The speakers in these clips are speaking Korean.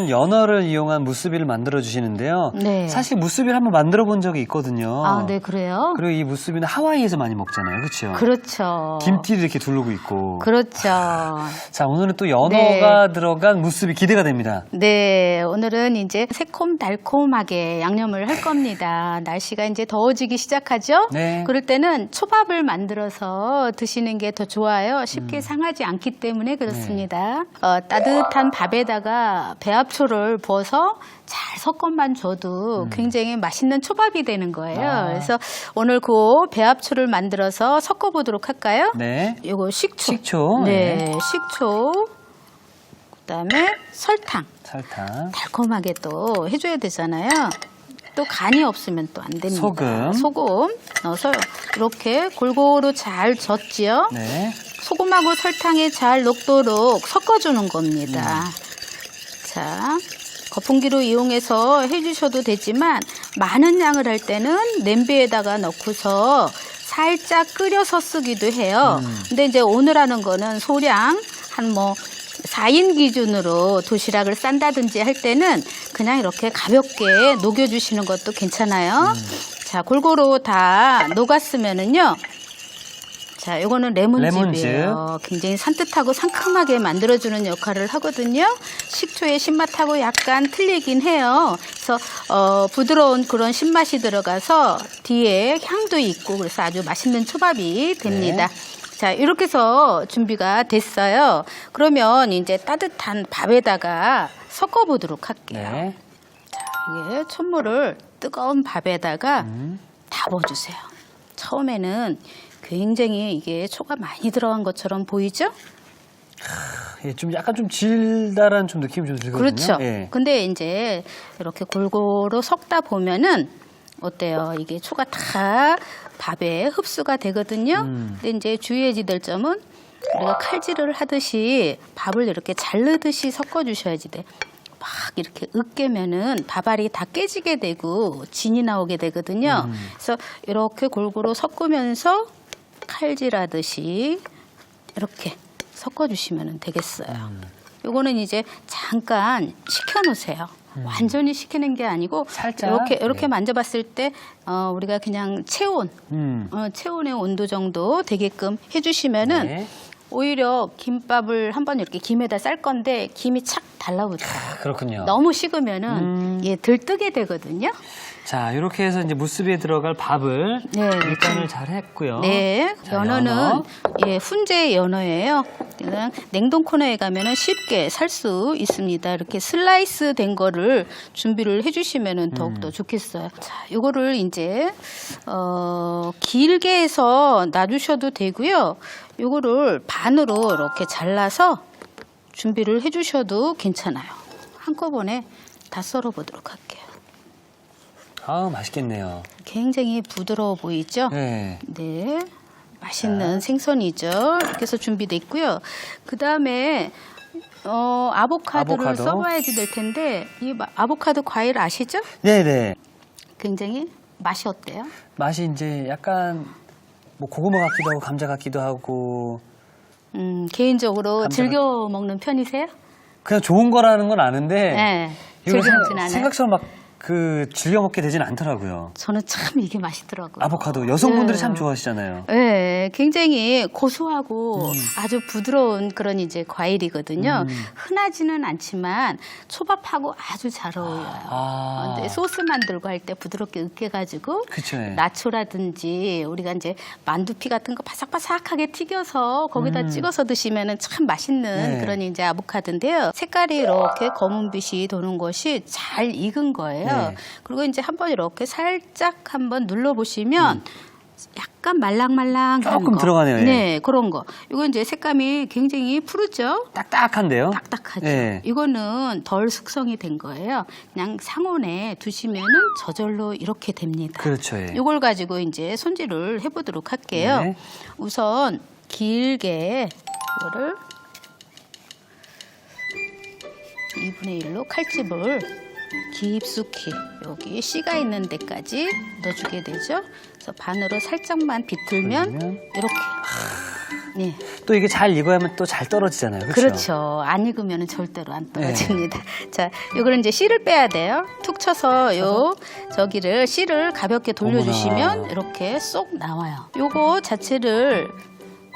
연어를 이용한 무스비를 만들어 주시는데요. 네. 사실 무스비를 한번 만들어 본 적이 있거든요. 아, 네, 그래요? 그리고 이 무스비는 하와이에서 많이 먹잖아요. 그렇죠? 그렇죠. 김띠도 이렇게 두르고 있고. 그렇죠. 자, 오늘은 또 연어가 들어간 무스비 기대가 됩니다. 네, 오늘은 이제 새콤달콤하게 양념을 할 겁니다. 날씨가 이제 더워지기 시작하죠? 네. 그럴 때는 초밥을 만들어서 드시는 게 더 좋아요. 쉽게 상하지 않기 때문에 그렇습니다. 따뜻한 밥에다가 배합초를 부어서 잘 섞어만 줘도 굉장히 맛있는 초밥이 되는 거예요. 그래서 오늘 그 배합초를 만들어서 섞어보도록 할까요? 네. 요거 식초. 식초. 네, 식초. 그다음에 설탕. 설탕. 달콤하게 또 해줘야 되잖아요. 또 간이 없으면 또 안 됩니다. 소금. 소금 넣어서 이렇게 골고루 잘 젓지요. 네. 소금하고 설탕이 잘 녹도록 섞어주는 겁니다. 자, 거품기로 이용해서 해주셔도 되지만 많은 양을 할 때는 냄비에다가 넣고서 살짝 끓여서 쓰기도 해요. 근데 이제 오늘 하는 거는 소량 한 4인 기준으로 도시락을 싼다든지 할 때는 그냥 이렇게 가볍게 녹여주시는 것도 괜찮아요. 자, 골고루 다 녹았으면은요. 자, 요거는 레몬즙이에요. 굉장히 산뜻하고 상큼하게 만들어주는 역할을 하거든요. 식초의 신맛하고 약간 틀리긴 해요. 그래서 부드러운 그런 신맛이 들어가서 뒤에 향도 있고 그래서 아주 맛있는 초밥이 됩니다. 네. 자, 이렇게 해서 준비가 됐어요. 그러면 이제 따뜻한 밥에다가 섞어보도록 할게요. 네. 자, 이게 찬물을 뜨거운 밥에다가 다 부어주세요. 처음에는 굉장히 이게 초가 많이 들어간 것처럼 보이죠? 예, 좀 약간 좀 질달한 좀 느낌이 좀 들거든요. 그렇죠. 예. 근데 이제 이렇게 골고루 섞다 보면은 어때요? 이게 초가 다 밥에 흡수가 되거든요. 근데 이제 주의해야 될 점은 우리가 칼질을 하듯이 밥을 이렇게 자르듯이 섞어주셔야지 돼. 막 이렇게 으깨면은 밥알이 다 깨지게 되고 진이 나오게 되거든요. 그래서 이렇게 골고루 섞으면서 칼질하듯이 이렇게 섞어주시면 되겠어요. 요거는 이제 잠깐 식혀놓으세요. 완전히 식히는 게 아니고 살짝 이렇게 만져봤을 때 우리가 그냥 체온, 체온의 온도 정도 되게끔 해주시면은 네. 오히려 김밥을 한번 이렇게 김에다 쌀 건데 김이 착 달라붙어요. 그렇군요. 너무 식으면은 들뜨게 되거든요. 자, 이렇게 해서 이제 무스비에 들어갈 밥을 네. 일단을 잘 했고요. 네, 자, 연어는 연어. 훈제 연어예요. 그냥 냉동 코너에 가면은 쉽게 살 수 있습니다. 이렇게 슬라이스 된 거를 준비를 해주시면은 더욱더 좋겠어요. 자, 요거를 이제 길게 해서 놔주셔도 되고요. 요거를 반으로 이렇게 잘라서 준비를 해주셔도 괜찮아요. 한꺼번에 다 썰어 보도록 할게요. 아, 맛있겠네요. 굉장히 부드러워 보이죠? 네. 네, 맛있는 생선이죠. 이렇게 해서 준비됐고요. 그 다음에 아보카도를 아보카도. 써봐야지 될 텐데 이 아보카도 과일 아시죠? 네네. 굉장히 맛이 어때요? 맛이 이제 약간 뭐 고구마 같기도 하고 감자 같기도 하고 개인적으로 감자가- 즐겨 먹는 편이세요? 그냥 좋은 거라는 건 아는데 네, 이걸 즐겨 먹진 않아요. 생각처럼 막 즐겨 먹게 되진 않더라고요. 저는 참 이게 맛있더라고요. 아보카도 여성분들이 네. 참 좋아하시잖아요. 네, 굉장히 고소하고 아주 부드러운 그런 이제 과일이거든요. 흔하지는 않지만 초밥하고 아주 잘 어울려요. 근데 소스 만들고 할 때 부드럽게 으깨가지고 그쵸. 예. 나초라든지 우리가 이제 만두피 같은 거 바삭바삭하게 튀겨서 거기다 찍어서 드시면은 참 맛있는 네. 그런 이제 아보카도인데요. 색깔이 이렇게 검은빛이 도는 것이 잘 익은 거예요. 네. 그리고 이제 한번 이렇게 살짝 한번 눌러보시면 약간 말랑말랑한 조금 거. 들어가네요, 예. 네, 그런 거. 이거 이제 색감이 굉장히 푸르죠? 딱딱한데요? 딱딱하죠. 네. 이거는 덜 숙성이 된 거예요. 그냥 상온에 두시면은 저절로 이렇게 됩니다. 그렇죠. 예. 이걸 가지고 이제 손질을 해보도록 할게요. 네. 우선 길게 이거를 2분의 1로 칼집을 깊숙이 여기 씨가 있는 데까지 넣어주게 되죠. 그래서 반으로 살짝만 비틀면 그러면 이렇게 네, 또 이게 잘 익어야만 또 잘 떨어지잖아요. 그렇죠? 그렇죠. 안 익으면 절대로 안 떨어집니다. 자, 요거는 이제 씨를 빼야 돼요. 툭 쳐서 저기를 씨를 가볍게 돌려주시면 어머나. 이렇게 쏙 나와요. 요거 자체를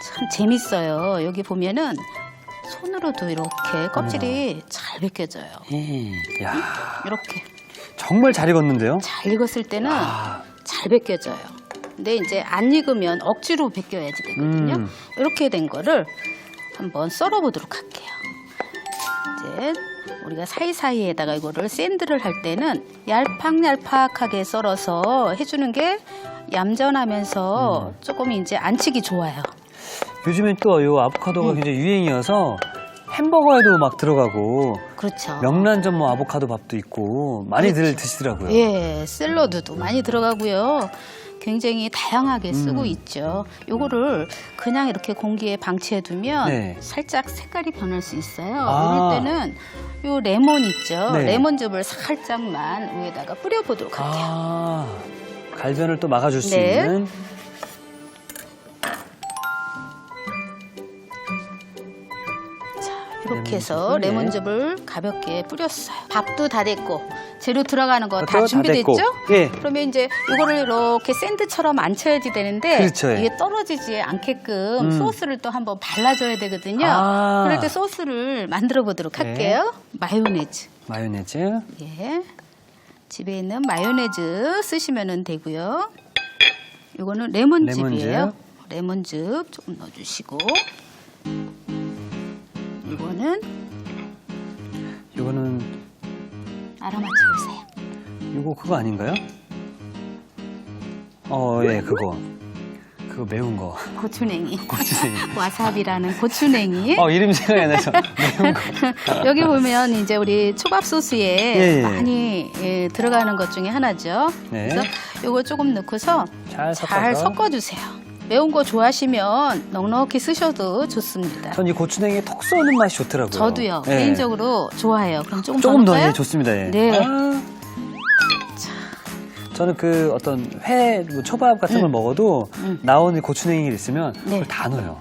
참 재밌어요. 여기 보면은 손으로도 이렇게 껍질이 잘 벗겨져요. 야, 이렇게 정말 잘 익었는데요? 잘 익었을 때는 아. 잘 벗겨져요. 근데 이제 안 익으면 억지로 벗겨야지 되거든요. 이렇게 된 거를 한번 썰어보도록 할게요. 이제 우리가 사이사이에다가 이거를 샌드를 할 때는 얄팍얄팍하게 썰어서 해주는 게 얌전하면서 조금 이제 안 치기 좋아요. 요즘엔 또 이 아보카도가 굉장히 유행이어서 햄버거에도 막 들어가고 그렇죠. 명란젓 뭐 아보카도 밥도 있고 많이들 드시더라고요. 예, 샐러드도 많이 들어가고요. 굉장히 다양하게 쓰고 있죠. 요거를 그냥 이렇게 공기에 방치해두면 네. 살짝 색깔이 변할 수 있어요. 아. 이럴 때는 요 레몬 있죠. 네. 레몬즙을 살짝만 위에다가 뿌려보도록 할게요. 아, 갈변을 또 막아줄 수 네. 있는. 이렇게 해서 레몬즙을, 레몬즙을 가볍게 뿌렸어요. 밥도 다 됐고 재료 들어가는 거 다 다 준비됐죠? 됐고. 예. 그러면 이제 이거를 이렇게 샌드처럼 안 쳐야지 되는데 그렇죠, 예. 이게 떨어지지 않게끔 소스를 또 한번 발라줘야 되거든요. 아. 그럴 때 소스를 만들어 보도록 네. 할게요. 마요네즈. 마요네즈. 예. 집에 있는 마요네즈 쓰시면 되고요. 이거는 레몬즙이에요. 레몬즙 조금 넣어주시고 이거는 알아맞혀 보세요. 이거 그거 아닌가요? 예, 그거 매운 거. 고추냉이. 고추냉이. 와사비라는 고추냉이. 이름 생각이 안 나서 매운 거. 여기 보면 이제 우리 초밥 소스에 예. 많이 들어가는 것 중에 하나죠. 네. 그래서 요거 조금 넣고서 잘 잘 섞어서. 섞어주세요. 매운 거 좋아하시면 넉넉히 쓰셔도 좋습니다. 전 이 고추냉이에 톡 쏘는 맛이 좋더라고요. 저도요. 예. 개인적으로 좋아해요. 그럼 조금 조금 더 넣을까요? 예, 좋습니다. 예. 네. 저는 그 어떤 회, 뭐 초밥 같은 걸 먹어도 나오는 고추냉이가 있으면 네. 그걸 다 넣어요.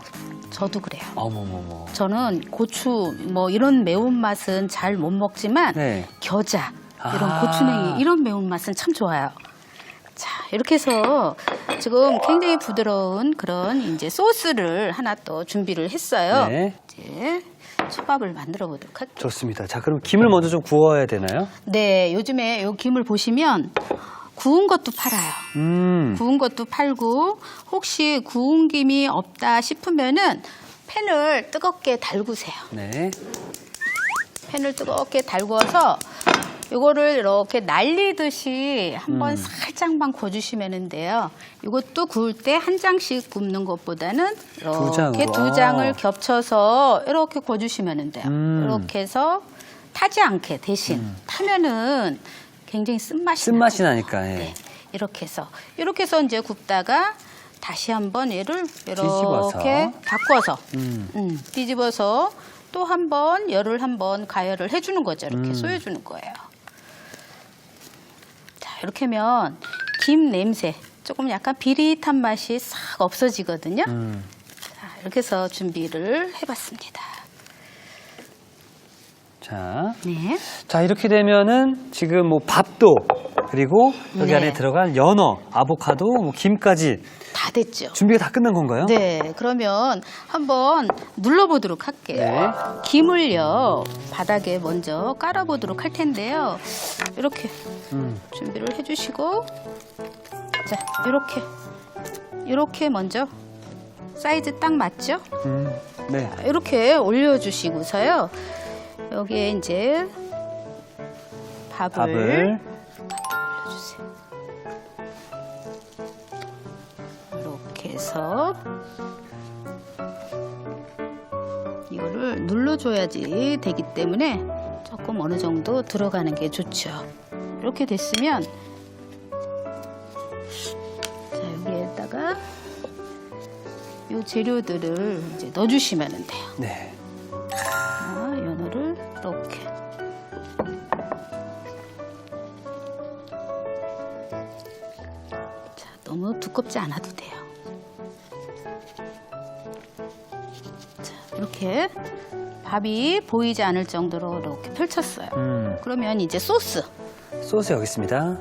저도 그래요. 어머머머. 저는 고추 뭐 이런 매운맛은 잘 못 먹지만 네. 겨자 이런 아. 고추냉이 이런 매운맛은 참 좋아요. 자, 이렇게 해서 지금 굉장히 부드러운 그런 이제 소스를 하나 또 준비를 했어요. 네. 이제 초밥을 만들어 보도록 할게요. 좋습니다. 자, 그럼 김을 먼저 좀 구워야 되나요? 네, 요즘에 요 김을 보시면 구운 것도 팔아요. 구운 것도 팔고 혹시 구운 김이 없다 싶으면은 팬을 뜨겁게 달구세요. 네. 팬을 뜨겁게 달구어서 이거를 이렇게 날리듯이 한번 살짝만 구워주시면 돼요. 이것도 구울 때 한 장씩 굽는 것보다는 이렇게 장으로. 두 장을 겹쳐서 이렇게 구워주시면 돼요. 이렇게 해서 타지 않게 대신 타면은 굉장히 쓴맛이 나니까. 예. 네, 이렇게 해서 이제 굽다가 다시 한번 얘를 뒤집어서. 이렇게 바꿔서 뒤집어서 또 한 번 열을 한번 가열을 해주는 거죠. 이렇게 쏘여주는 거예요. 자, 이렇게 하면 김 냄새 조금 약간 비릿한 맛이 싹 없어지거든요. 자, 이렇게 해서 준비를 해봤습니다. 자. 네. 자, 이렇게 되면은 지금 뭐 밥도 그리고 여기 네. 안에 들어간 연어, 아보카도, 뭐 김까지 다 됐죠. 준비가 다 끝난 건가요? 네, 그러면 한번 눌러보도록 할게요. 네. 김을요, 바닥에 먼저 깔아보도록 할 텐데요. 이렇게 준비를 해주시고, 자, 이렇게 먼저 사이즈 딱 맞죠? 네. 이렇게 올려주시고서요. 여기에 이제 밥을 올려주세요. 이렇게 해서 이거를 눌러줘야지 되기 때문에 조금 어느 정도 들어가는 게 좋죠. 이렇게 됐으면 자, 여기에다가 이 재료들을 이제 넣어주시면 돼요. 네. 자, 연어를 이렇게 자, 너무 두껍지 않아도 돼요. 이렇게 밥이 보이지 않을 정도로 이렇게 펼쳤어요. 그러면 이제 소스 여기 있습니다.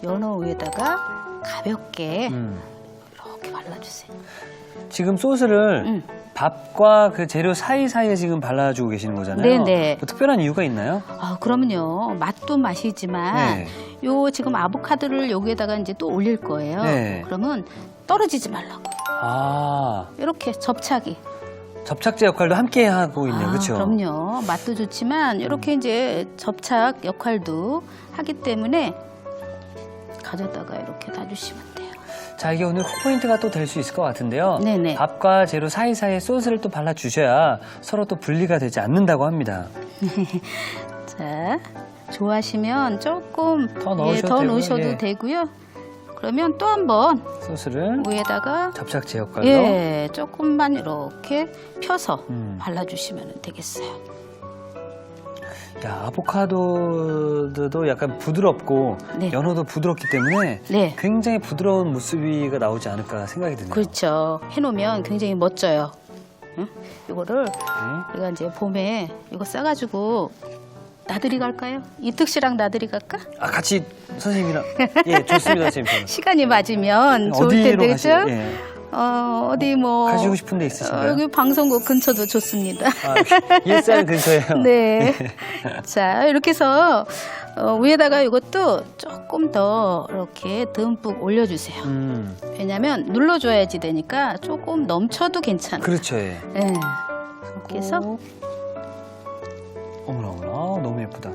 연어 위에다가 가볍게 이렇게 발라주세요. 지금 소스를 밥과 그 재료 사이사이에 지금 발라주고 계시는 거잖아요. 네네. 뭐 특별한 이유가 있나요? 그러면요. 맛도 맛이지만 네. 요 지금 아보카도를 여기에다가 이제 또 올릴 거예요. 네. 그러면 떨어지지 말라고. 이렇게 접착이. 접착제 역할도 함께 하고 있네요. 그렇죠? 그럼요. 맛도 좋지만 이렇게 이제 접착 역할도 하기 때문에 가져다가 이렇게 놔주시면 돼요. 자, 이게 오늘 포인트가 또 될 수 있을 것 같은데요. 네네. 밥과 재료 사이사이에 소스를 또 발라주셔야 서로 또 분리가 되지 않는다고 합니다. 자, 좋아하시면 조금 더 넣으셔도 더 되고요. 넣으셔도 예. 되고요. 그러면 또 한번 소스를 위에다가 접착제 역할로 조금만 이렇게 펴서 발라주시면 되겠어요. 야, 아보카도도 약간 부드럽고 네. 연어도 부드럽기 때문에 네. 굉장히 부드러운 모습이 나오지 않을까 생각이 드네요. 그렇죠. 해놓으면 굉장히 멋져요. 응? 이거를 네. 우리가 이제 봄에 이거 싸가지고 나들이 갈까요? 이특 씨랑 나들이 갈까? 같이 선생님이랑 예, 좋습니다, 선생님. 시간이 맞으면 좋을 어디로 텐데 그죠? 예. 어디 뭐 가시고 싶은 데 있으신가요? 여기 방송국 근처도 좋습니다. 일산 근처에요. 네. 자, 이렇게 해서 위에다가 이것도 조금 더 이렇게 듬뿍 올려주세요. 왜냐면 눌러줘야지 되니까 조금 넘쳐도 괜찮아요. 그렇죠. 예. 네. 이렇게 해서 어머나, 너무 예쁘다.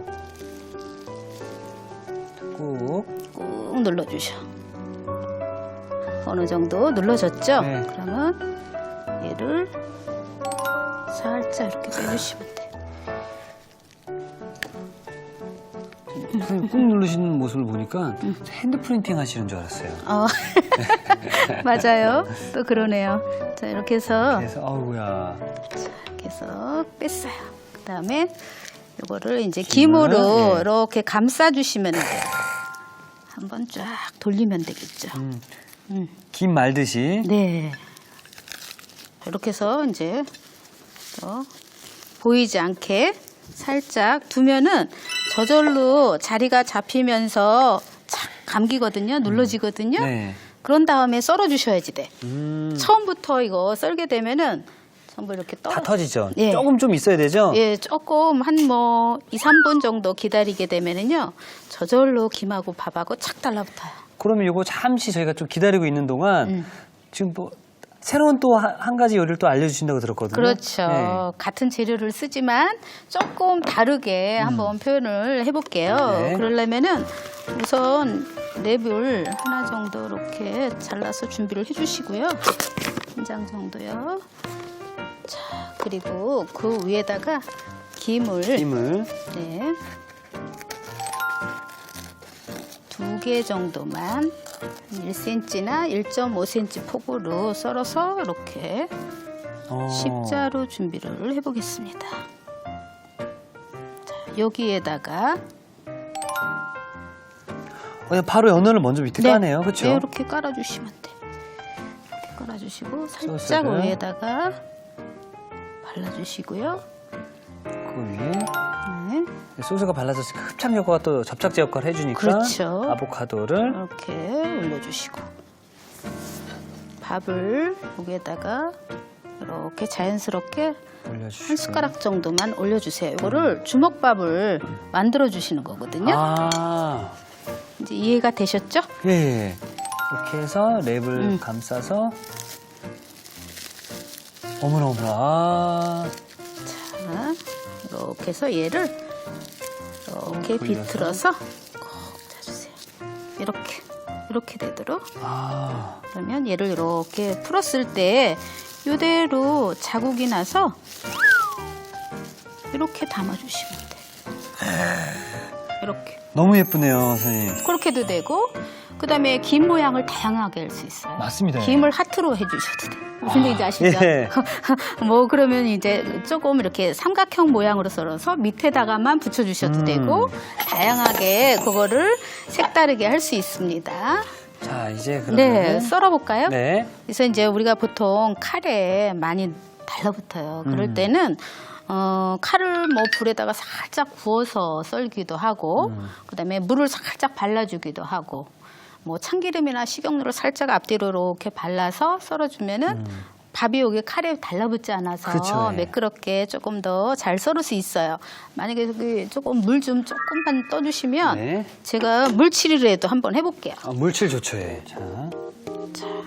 꾹. 꾹 눌러주셔. 어느 정도 눌러졌죠? 네. 그러면 얘를 살짝 이렇게 빼주시면 돼요. 꾹 누르시는 모습을 보니까 핸드 프린팅 하시는 줄 알았어요. 맞아요. 또 그러네요. 자, 이렇게 해서 그래서 아우야. 이렇게 해서 뺐어요. 그 다음에 이거를 이제 김으로 예. 이렇게 감싸주시면 돼요. 한번 쫙 돌리면 되겠죠. 김 말듯이. 네. 이렇게 해서 이제 또 보이지 않게 살짝 두면은 저절로 자리가 잡히면서 착 감기거든요. 눌러지거든요. 네. 그런 다음에 썰어 주셔야지 돼. 음. 처음부터 이거 썰게 되면은 전부 이렇게 다 터지죠. 예. 조금 좀 있어야 되죠. 예, 조금 한 뭐 2, 3분 정도 기다리게 되면은요. 저절로 김하고 밥하고 착 달라붙어요. 그러면 이거 잠시 저희가 좀 기다리고 있는 동안 지금 뭐 새로운 또 한 가지 요리를 또 알려주신다고 들었거든요. 그렇죠. 네. 같은 재료를 쓰지만 조금 다르게 한번 표현을 해볼게요. 네. 그러려면은 우선 랩을 하나 정도 이렇게 잘라서 준비를 해주시고요. 한 장 정도요. 자, 그리고 그 위에다가 김을 네, 2개 정도만 1cm나 1.5cm 폭으로 썰어서 이렇게 십자로 준비를 해보겠습니다. 자, 여기에다가 바로 연어를 먼저 밑에 까네요. 그렇죠? 네, 이렇게 깔아주시면 돼. 이렇게 깔아주시고 살짝 소스를. 위에다가 발라주시고요. 그 위에 네. 소스가 발라져서 흡착 효과가 또 접착제 역할을 해주니까 그렇죠. 아보카도를 이렇게 올려주시고 밥을 여기에다가 이렇게 자연스럽게 올려주시고 한 숟가락 정도만 올려주세요. 이거를 주먹밥을 만들어 주시는 거거든요. 이제 이해가 되셨죠? 예. 이렇게 해서 랩을 감싸서 어머나. 자, 이렇게 해서 얘를 이렇게 돌려서. 비틀어서 꼭 짜주세요. 이렇게 되도록. 그러면 얘를 이렇게 풀었을 때 이대로 자국이 나서 이렇게 담아주시면 돼요. 이렇게. 너무 예쁘네요, 선생님. 그렇게도 되고 그 다음에 김 모양을 다양하게 할 수 있어요. 맞습니다. 김을 하트로 해주셔도 돼요. 무슨 얘기인지 아시죠? 예. 뭐 그러면 이제 조금 이렇게 삼각형 모양으로 썰어서 밑에다가만 붙여주셔도 되고 다양하게 그거를 색다르게 할 수 있습니다. 자, 이제 그러면 네, 썰어볼까요? 네. 그래서 이제 우리가 보통 카레에 많이 달라붙어요. 그럴 때는 칼을 뭐 불에다가 살짝 구워서 썰기도 하고 그다음에 물을 살짝 발라주기도 하고 뭐 참기름이나 식용유를 살짝 앞뒤로 이렇게 발라서 썰어주면은 밥이 여기 칼에 달라붙지 않아서 그렇죠, 예. 매끄럽게 조금 더 잘 썰을 수 있어요. 만약에 그 조금 물 좀 조금만 떠주시면 네. 제가 물칠이라도 한번 해볼게요. 물칠 좋죠. 예. 자,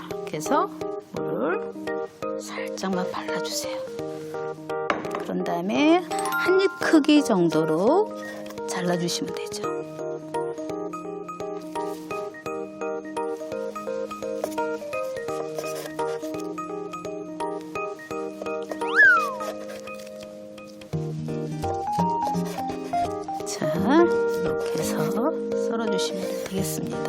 이렇게 해서 물을 살짝만 발라주세요. 그런 다음에 한 입 크기 정도로 잘라주시면 되죠. 자, 이렇게 해서 썰어주시면 되겠습니다.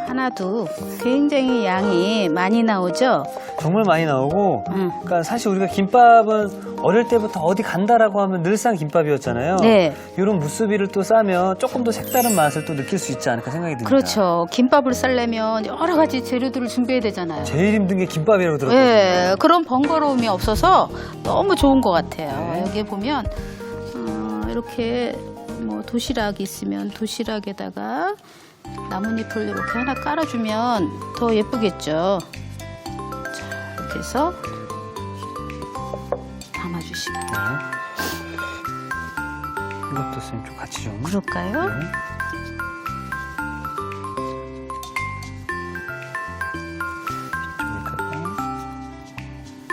하나도 굉장히 양이 많이 나오죠? 정말 많이 나오고, 그러니까 사실 우리가 김밥은 어릴 때부터 어디 간다라고 하면 늘상 김밥이었잖아요. 네. 이런 무수비를 또 싸면 조금 더 색다른 맛을 또 느낄 수 있지 않을까 생각이 듭니다. 그렇죠. 김밥을 싸려면 여러 가지 재료들을 준비해야 되잖아요. 제일 힘든 게 김밥이라고 들었거든요. 네, 그런 번거로움이 없어서 너무 좋은 것 같아요. 네. 여기에 보면 이렇게 뭐 도시락 있으면 도시락에다가 나뭇잎을 이렇게 하나 깔아주면 더 예쁘겠죠. 자, 이렇게 해서 담아주시면 돼요. 이것도 선생님 좀 같이 좀. 그럴까요? 네. 이쪽에다가.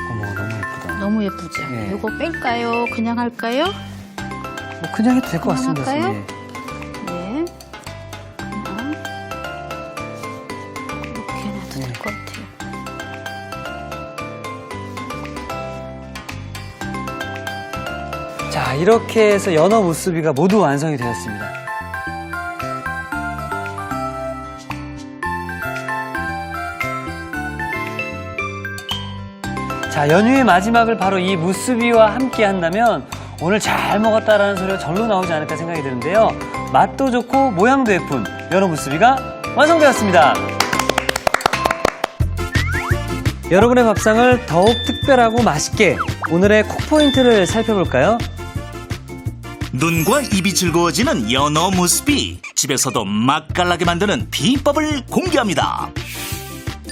어머, 너무 예쁘다. 너무 예쁘죠? 네. 이거 뺄까요? 그냥 할까요? 뭐 그냥 해도 될 것 그냥 같습니다. 할까요? 선생님. 네. 그냥 이렇게 해놔도 될 것 같아요. 자, 이렇게 해서 연어 무수비가 모두 완성이 되었습니다. 자, 연휴의 마지막을 바로 이 무수비와 함께 한다면 오늘 잘 먹었다라는 소리가 절로 나오지 않을까 생각이 드는데요. 맛도 좋고 모양도 예쁜 연어 무수비가 완성되었습니다. 여러분의 밥상을 더욱 특별하고 맛있게 오늘의 콕포인트를 살펴볼까요? 눈과 입이 즐거워지는 연어 무스비. 집에서도 맛깔나게 만드는 비법을 공개합니다.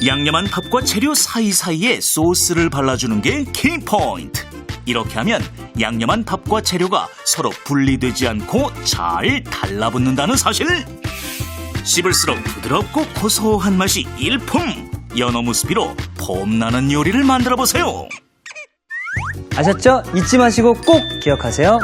양념한 밥과 재료 사이사이에 소스를 발라주는 게 키포인트. 이렇게 하면 양념한 밥과 재료가 서로 분리되지 않고 잘 달라붙는다는 사실. 씹을수록 부드럽고 고소한 맛이 일품. 연어 무스비로 폼나는 요리를 만들어 보세요. 아셨죠? 잊지 마시고 꼭 기억하세요.